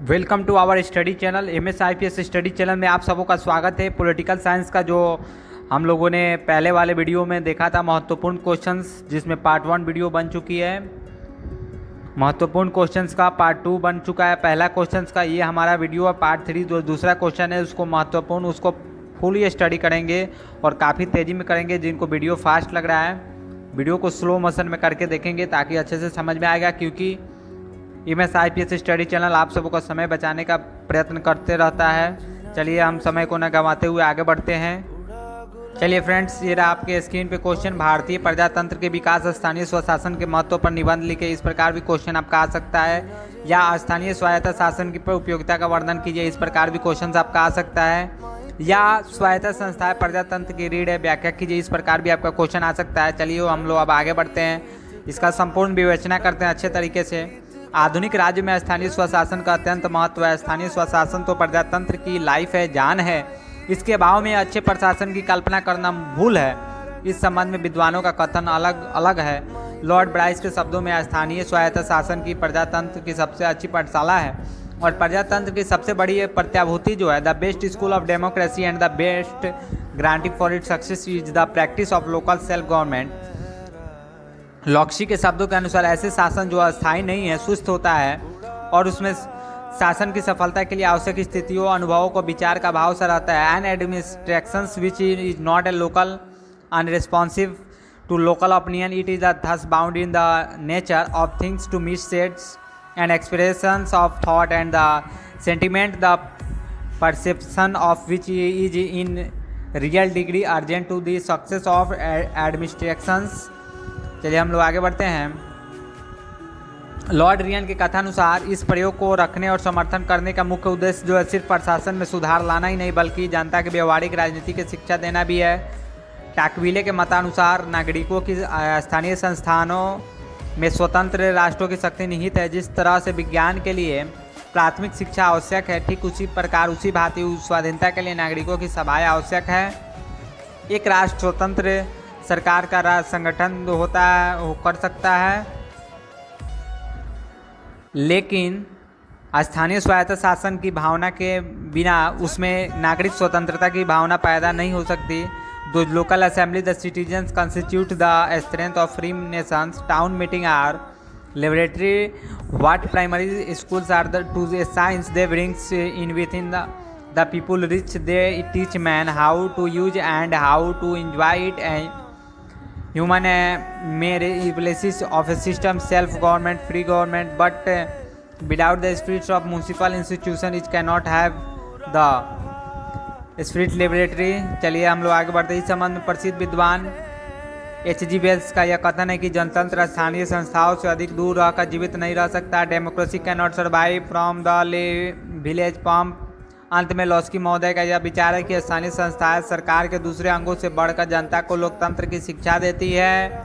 Welcome to our study channel MSIPS study channel में आप सबों का स्वागत है। पॉलिटिकल साइंस का जो हम लोगों ने पहले वाले वीडियो में देखा था महत्वपूर्ण क्वेश्चंस, जिसमें पार्ट 1 वीडियो बन चुकी है। महत्वपूर्ण क्वेश्चंस का पार्ट 2 बन चुका है। पहला क्वेश्चंस का ये हमारा वीडियो है। पार्ट 3 जो दूसरा क्वेश्चन है उसको महत्वपूर्ण, उसको फुली स्टडी करेंगे और काफ़ी तेज़ी में करेंगे। जिनको वीडियो फास्ट लग रहा है वीडियो को स्लो मोशन में करके देखेंगे ताकि अच्छे से समझ में आएगा, क्योंकि MSIPS स्टडी चैनल आप सबों का समय बचाने का प्रयत्न करते रहता है। चलिए हम समय को न गंवाते हुए आगे बढ़ते हैं। चलिए फ्रेंड्स, ये रहा आपके स्क्रीन पे क्वेश्चन। भारतीय प्रजातंत्र के विकास, स्थानीय स्वशासन के महत्व पर निबंध लिखे। इस प्रकार भी क्वेश्चन आपका आ सकता है। या स्थानीय स्वायत्त शासन की उपयोगिता का वर्णन कीजिए। इस प्रकार भी क्वेश्चन आपका आ सकता है। या स्वायत्त संस्थाएं प्रजातंत्र की रीढ़ है, व्याख्या कीजिए। इस प्रकार भी आपका क्वेश्चन आ सकता है। चलिए हम लोग अब आगे बढ़ते हैं, इसका संपूर्ण विवेचना करते हैं अच्छे तरीके से। आधुनिक राज्य में स्थानीय स्वशासन का अत्यंत महत्व है। स्थानीय स्वशासन तो प्रजातंत्र की लाइफ है, जान है। इसके अभाव में अच्छे प्रशासन की कल्पना करना भूल है। इस संबंध में विद्वानों का कथन अलग अलग है। लॉर्ड ब्राइस के शब्दों में स्थानीय स्वायत्त शासन की प्रजातंत्र की सबसे अच्छी पाठशाला है और प्रजातंत्र की सबसे बड़ी प्रत्याभूति जो है, the best school of democracy and the best guarantee for it success is the practice of local self government. लॉक्सी के शब्दों के अनुसार ऐसे शासन जो अस्थायी नहीं है, सुस्त होता है और उसमें शासन की सफलता के लिए आवश्यक स्थितियों अनुभवों को विचार का भाव सा रहता है। An administration which is not a local unresponsive to local opinion, it is thus bound in the nature of things to meet sets and expressions of thought and the sentiment, the perception of which is in real degree urgent to the success of administrations. चलिए हम लोग आगे बढ़ते हैं। Lord rayon के कथानुसार इस प्रयोग को रखने और समर्थन करने का मुख्य उद्देश्य जो है, सिर्फ प्रशासन में सुधार लाना ही नहीं बल्कि जनता के व्यवहारिक राजनीति की शिक्षा देना भी है। टाकविले के मतानुसार नागरिकों की स्थानीय संस्थानों में स्वतंत्र राष्ट्रों की शक्ति निहित है। जिस तरह से विज्ञान के लिए प्राथमिक शिक्षा आवश्यक है, ठीक उसी प्रकार उसी भांति स्वाधीनता के लिए नागरिकों की सभाएं आवश्यक है। एक राष्ट्र स्वतंत्र सरकार का राज संगठन होता है, कर सकता है, लेकिन स्थानीय स्वायत्त शासन की भावना के बिना उसमें नागरिक स्वतंत्रता की भावना पैदा नहीं हो सकती। दो local assembly the citizens constitute the strength of free nations. Town meeting are laboratory what primary schools are the to science they brings in with in the people reach they teach man how to use and how to enjoy it and human may replace of a system self-government, free government, but without the spirits of municipal institution it cannot have the spirit laboratory। चलिए हम लोग आगे बढ़ते हैं। इस संबंध में प्रसिद्ध विद्वान H.G. वेल्स का यह कथन है कि जनतंत्र स्थानीय संस्थाओं से अधिक दूर रहकर जीवित नहीं रह सकता। Democracy can not survive from the village pump. अंत में लॉस्की महोदय का यह विचार है कि स्थानीय संस्थाएं सरकार के दूसरे अंगों से बढ़कर जनता को लोकतंत्र की शिक्षा देती है।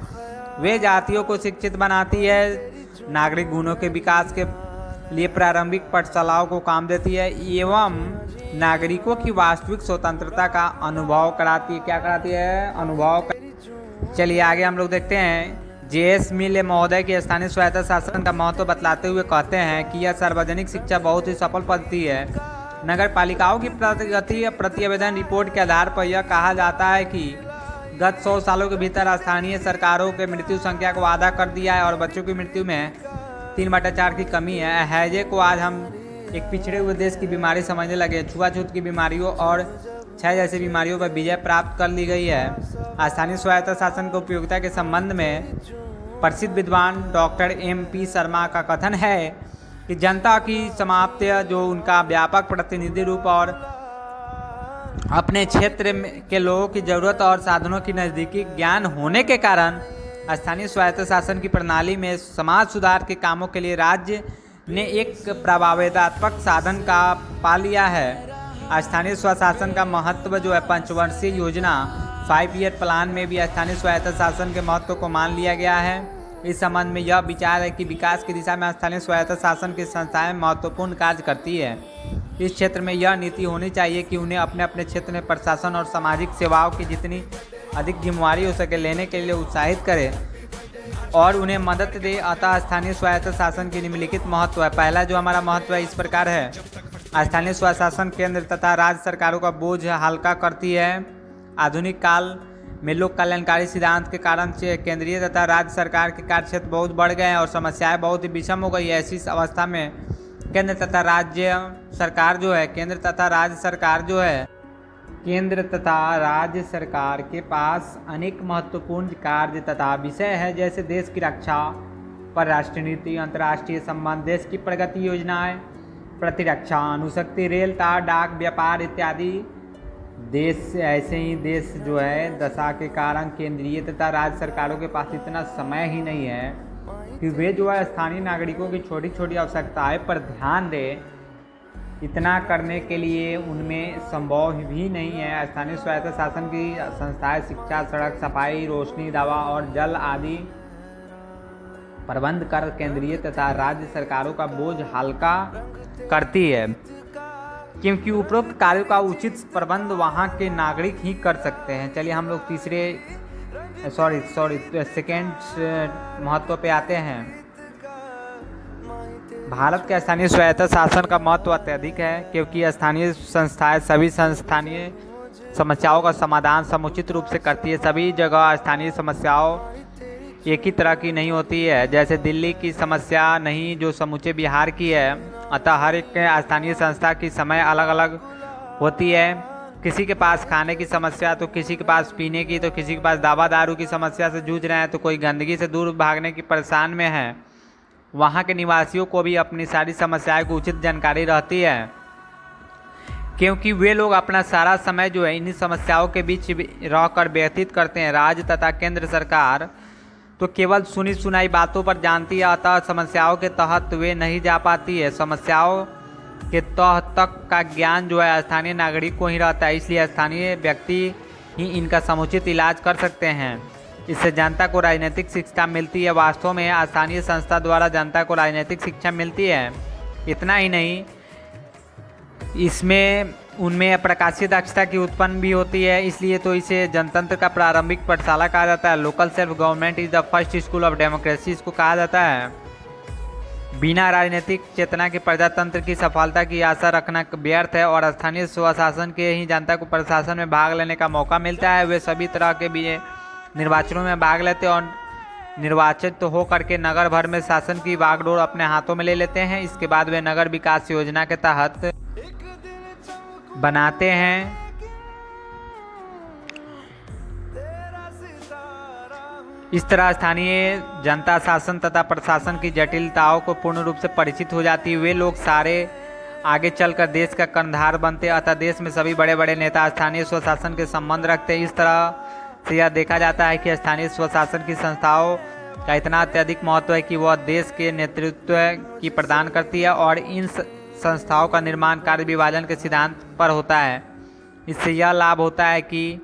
वे जातियों को शिक्षित बनाती है, नागरिक गुणों के विकास के लिए प्रारंभिक पाठशालाओं को काम देती है एवं नागरिकों की वास्तविक स्वतंत्रता का अनुभव कराती है। क्या कराती है? अनुभव। चलिए आगे हम लोग देखते हैं। J.S. मिल महोदय की स्थानीय स्वायत्त शासन का महत्व बतलाते हुए कहते हैं कि यह सार्वजनिक शिक्षा बहुत ही सफल पद्धति है। नगर पालिकाओं की प्रगति प्रतिवेदन रिपोर्ट के आधार पर यह कहा जाता है कि गत 100 सालों के भीतर स्थानीय सरकारों के मृत्यु संख्या को आधा कर दिया है और बच्चों की मृत्यु में 3/4 की कमी है। हैजे को आज हम एक पिछड़े हुए देश की बीमारी समझने लगे। छुआछूत की बीमारियों और क्षय जैसी बीमारियों पर विजय प्राप्त कर ली गई है। स्थानीय स्वायत्त शासन की उपयोगिता के संबंध में प्रसिद्ध विद्वान डॉक्टर M.P. शर्मा का कथन है कि जनता की समाप्ति जो उनका व्यापक प्रतिनिधि रूप और अपने क्षेत्र के लोगों की जरूरत और साधनों की नज़दीकी ज्ञान होने के कारण स्थानीय स्वायत्त शासन की प्रणाली में समाज सुधार के कामों के लिए राज्य ने एक प्रभावनात्मक साधन का पा लिया है। स्थानीय स्वशासन का महत्व जो है, पंचवर्षीय योजना 5 ईयर प्लान में भी स्थानीय स्वायत्त शासन के महत्व को मान लिया गया है। इस संबंध में यह विचार है कि विकास की दिशा में स्थानीय स्वायत्त शासन की संस्थाएं महत्वपूर्ण कार्य करती है। इस क्षेत्र में यह नीति होनी चाहिए कि उन्हें अपने अपने क्षेत्र में प्रशासन और सामाजिक सेवाओं की जितनी अधिक जिम्मेवारी हो सके लेने के लिए उत्साहित करें। और उन्हें मदद दे। अतः स्थानीय स्वायत्त शासन की निम्नलिखित महत्व है। पहला जो हमारा महत्व है इस प्रकार है, स्थानीय स्वशासन केंद्र तथा राज्य सरकारों का बोझ हल्का करती है। आधुनिक काल में लोक कल्याणकारी सिद्धांत के कारण से केंद्रीय तथा राज्य सरकार के कार्यक्षेत्र बहुत बढ़ गए हैं और समस्याएं बहुत ही विषम हो गई है। ऐसी अवस्था में केंद्र तथा राज्य सरकार के पास अनेक महत्वपूर्ण कार्य तथा विषय है, जैसे देश की रक्षा, परराष्ट्रीय नीति, अंतर्राष्ट्रीय संबंध, देश की प्रगति योजनाएं, प्रतिरक्षा, अणुशक्ति, रेल, तार, डाक, व्यापार इत्यादि। ऐसे ही देश जो है दशा के कारण केंद्रीय तथा राज्य सरकारों के पास इतना समय ही नहीं है कि वे जो है स्थानीय नागरिकों की छोटी छोटी आवश्यकताएं पर ध्यान दें। इतना करने के लिए उनमें संभव भी नहीं है। स्थानीय स्वायत्त शासन की संस्थाएं शिक्षा, सड़क, सफाई, रोशनी, दवा और जल आदि प्रबंध कर केंद्रीय तथा राज्य सरकारों का बोझ हल्का करती है, क्योंकि उपरोक्त कार्यों का उचित प्रबंध वहां के नागरिक ही कर सकते हैं। चलिए हम लोग सेकेंड महत्व पे आते हैं। भारत के स्थानीय स्वायत्त शासन का महत्व अत्यधिक है, क्योंकि स्थानीय संस्थाएं सभी स्थानीय समस्याओं का समाधान समुचित रूप से करती है। सभी जगह स्थानीय समस्याओं एक ही तरह की नहीं होती है, जैसे दिल्ली की समस्या नहीं जो समूचे बिहार की है। अतः हर एक स्थानीय संस्था की समय अलग अलग होती है। किसी के पास खाने की समस्या तो किसी के पास पीने की, तो किसी के पास दवा दारू की समस्या से जूझ रहे हैं, तो कोई गंदगी से दूर भागने की परेशान में है। वहाँ के निवासियों को भी अपनी सारी समस्याएं की उचित जानकारी रहती है, क्योंकि वे लोग अपना सारा समय जो है इन्हीं समस्याओं के बीच रहकर व्यतीत करते हैं। राज्य तथा केंद्र सरकार तो केवल सुनी सुनाई बातों पर जानती है, अतः समस्याओं के तहत वे नहीं जा पाती है। समस्याओं के तह तक का ज्ञान जो है स्थानीय नागरिक को ही रहता है, इसलिए स्थानीय व्यक्ति ही इनका समुचित इलाज कर सकते हैं। इससे जनता को राजनीतिक शिक्षा मिलती है। वास्तव में स्थानीय संस्था द्वारा जनता को राजनीतिक शिक्षा मिलती है। इतना ही नहीं, इसमें उनमें प्रकाशीय दक्षता की उत्पन्न भी होती है, इसलिए तो इसे जनतंत्र का प्रारंभिक पाठशाला कहा जाता है। Local self government is the first school of democracy इसको कहा जाता है। बिना राजनीतिक चेतना के प्रजातंत्र की सफलता की आशा रखना व्यर्थ है, और स्थानीय स्वशासन के ही जनता को प्रशासन में भाग लेने का मौका मिलता है। वे सभी तरह के भी निर्वाचनों में भाग लेते हैं और निर्वाचित तो हो करके नगर भर में शासन की बागडोर अपने हाथों में ले लेते हैं। इसके बाद वे नगर विकास योजना के तहत बनाते हैं। इस तरह स्थानीय जनता शासन तथा प्रशासन की जटिलताओं को पूर्ण रूप से परिचित हो जाती है। वे लोग सारे आगे चलकर देश का कर्णधार बनते हैं, अतः देश में सभी बड़े बड़े नेता स्थानीय स्वशासन के संबंध रखते हैं। इस तरह से यह देखा जाता है कि स्थानीय स्वशासन की संस्थाओं का इतना अत्यधिक महत्व है कि वह देश के नेतृत्व की प्रदान करती है, और इन संस्थाओं का निर्माण कार्य विभाजन के सिद्धांत पर होता है। इससे यह लाभ होता है कि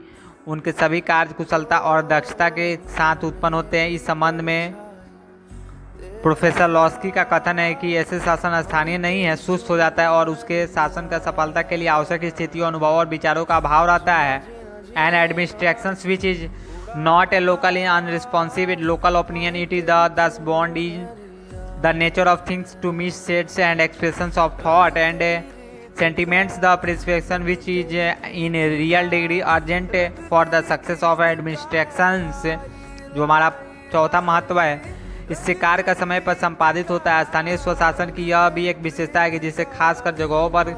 उनके सभी कार्य कुशलता और दक्षता के साथ उत्पन्न होते हैं। इस संबंध में प्रोफेसर लॉस्की का कथन है कि ऐसे शासन स्थानीय नहीं है, सुस्त हो जाता है, और उसके शासन का सफलता के लिए आवश्यक स्थितियों, अनुभव और विचारों का अभाव रहता है। An administration which is not a locally unresponsive with local opinion, it is thus bond is the nature of things to meet states and expressions of thought and sentiments, the prescription which is in a real degree urgent for the success of administrations। जो हमारा चौथा महत्व है, इससे कार्य का समय पर संपादित होता है। स्थानीय स्वशासन की यह भी एक विशेषता है कि जिसे खासकर जगहों पर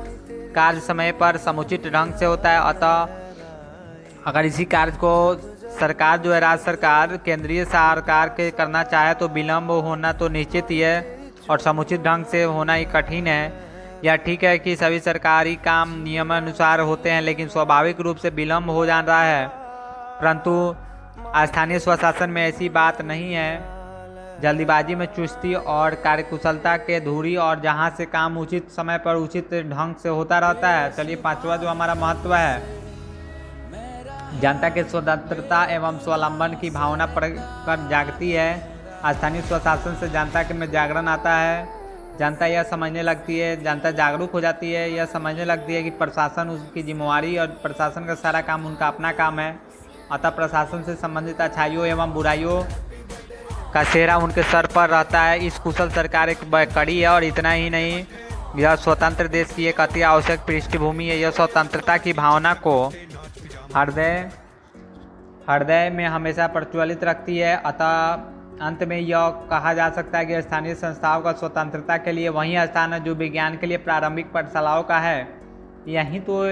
कार्य समय पर समुचित ढंग से होता है। अतः अगर इसी कार्य को सरकार जो है राज्य सरकार केंद्रीय सरकार के करना चाहे तो विलम्ब होना तो निश्चित ही है, और समुचित ढंग से होना ही कठिन है। यह ठीक है कि सभी सरकारी काम नियमानुसार होते हैं, लेकिन स्वाभाविक रूप से विलम्ब हो जा रहा है। परंतु स्थानीय स्वशासन में ऐसी बात नहीं है। जल्दीबाजी में चुस्ती और कार्यकुशलता के धुरी, और जहां से काम उचित समय पर उचित ढंग से होता रहता है। चलिए पांचवा जो हमारा महत्व है, जनता के स्वतंत्रता एवं स्वावलंबन की भावना पर जागती है। स्थानीय स्वशासन से जनता के में जागरण आता है। जनता यह समझने लगती है, जनता जागरूक हो जाती है, यह समझने लगती है कि प्रशासन उसकी जिम्मेवारी और प्रशासन का सारा काम उनका अपना काम है। अतः प्रशासन से संबंधित अच्छाइयों एवं बुराइयों का सेहरा उनके सर पर रहता है। इस कुशल सरकार एक कड़ी है और इतना ही नहीं, यह स्वतंत्र देश की एक अति आवश्यक पृष्ठभूमि है। यह स्वतंत्रता की भावना को हृदय में हमेशा प्रज्वलित रखती है। अतः अंत में यह कहा जा सकता है कि स्थानीय संस्थाओं का स्वतंत्रता के लिए वही स्थान है जो विज्ञान के लिए प्रारंभिक पाठशालाओं का है। यही तो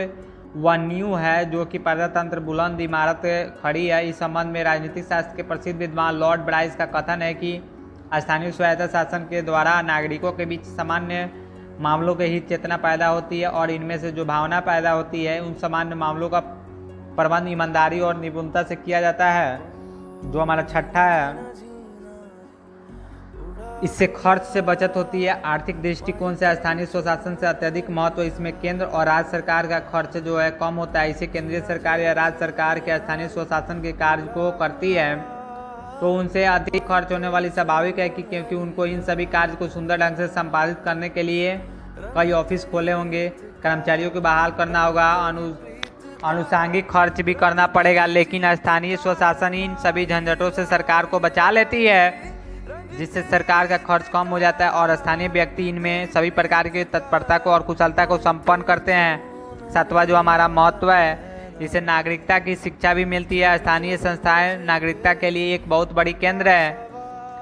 वह नींव है जो कि प्रजातंत्र बुलंद इमारत खड़ी है। इस संबंध में राजनीतिक शास्त्र के प्रसिद्ध विद्वान लॉर्ड ब्राइस का कथन है कि स्थानीय स्वायत्त शासन के द्वारा नागरिकों के बीच सामान्य मामलों के हित चेतना पैदा होती है और इनमें से जो भावना पैदा होती है उन सामान्य मामलों का प्रबंध ईमानदारी और निपुणता से किया जाता है। जो हमारा छठा है, इससे खर्च से बचत होती है। आर्थिक दृष्टिकोण से स्थानीय स्वशासन से अत्यधिक महत्व इसमें केंद्र और राज्य सरकार का खर्च जो है कम होता है। इसे केंद्रीय सरकार या राज्य सरकार के स्थानीय स्वशासन के कार्य को करती है तो उनसे अधिक खर्च होने वाली स्वाभाविक है कि क्योंकि उनको इन सभी कार्य को सुंदर ढंग से संपादित करने के लिए कई ऑफिस खोले होंगे, कर्मचारियों को बहाल करना होगा, आनुषंगिक खर्च भी करना पड़ेगा। लेकिन स्थानीय स्वशासन इन सभी झंझटों से सरकार को बचा लेती है, जिससे सरकार का खर्च कम हो जाता है और स्थानीय व्यक्ति इनमें सभी प्रकार की तत्परता को और कुशलता को संपन्न करते हैं। सातवां जो हमारा महत्व है, जिसे नागरिकता की शिक्षा भी मिलती है। स्थानीय संस्थाएं नागरिकता के लिए एक बहुत बड़ी केंद्र है।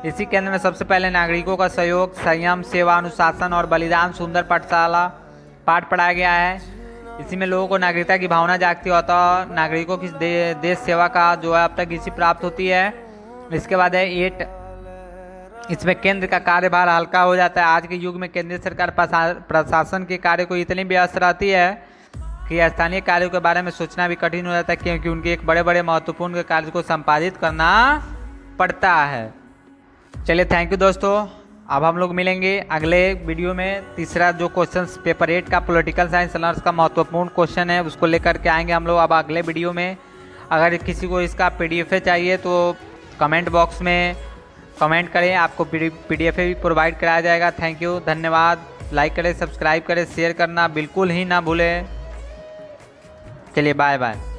इसी केंद्र में सबसे पहले नागरिकों का सहयोग, संयम, सेवा, अनुशासन और बलिदान सुंदर पाठशाला पाठ पढ़ाया गया है। इसी में लोगों को नागरिकता की भावना जागती होता है। नागरिकों की देश सेवा का जो है अब तक इसी प्राप्त होती है। इसके बाद है 8, इसमें केंद्र का कार्यभार हल्का हो जाता है। आज के युग में केंद्रीय सरकार प्रशासन के कार्य को इतनी व्यस्त रहती है कि स्थानीय कार्यों के बारे में सोचना भी कठिन हो जाता है, क्योंकि उनके एक बड़े बड़े महत्वपूर्ण कार्य को संपादित करना पड़ता है। चलिए, थैंक यू दोस्तों। अब हम लोग मिलेंगे अगले वीडियो में। तीसरा जो क्वेश्चन पेपर 8 का पॉलिटिकल साइंस ऑनर्स का महत्वपूर्ण क्वेश्चन है उसको लेकर के आएंगे हम लोग अब अगले वीडियो में। अगर किसी को इसका PDF चाहिए तो कमेंट बॉक्स में कमेंट करें, आपको PDF भी प्रोवाइड कराया जाएगा। थैंक यू, धन्यवाद। लाइक करें, सब्सक्राइब करें, शेयर करना बिल्कुल ही ना भूलें। चलिए, बाय बाय।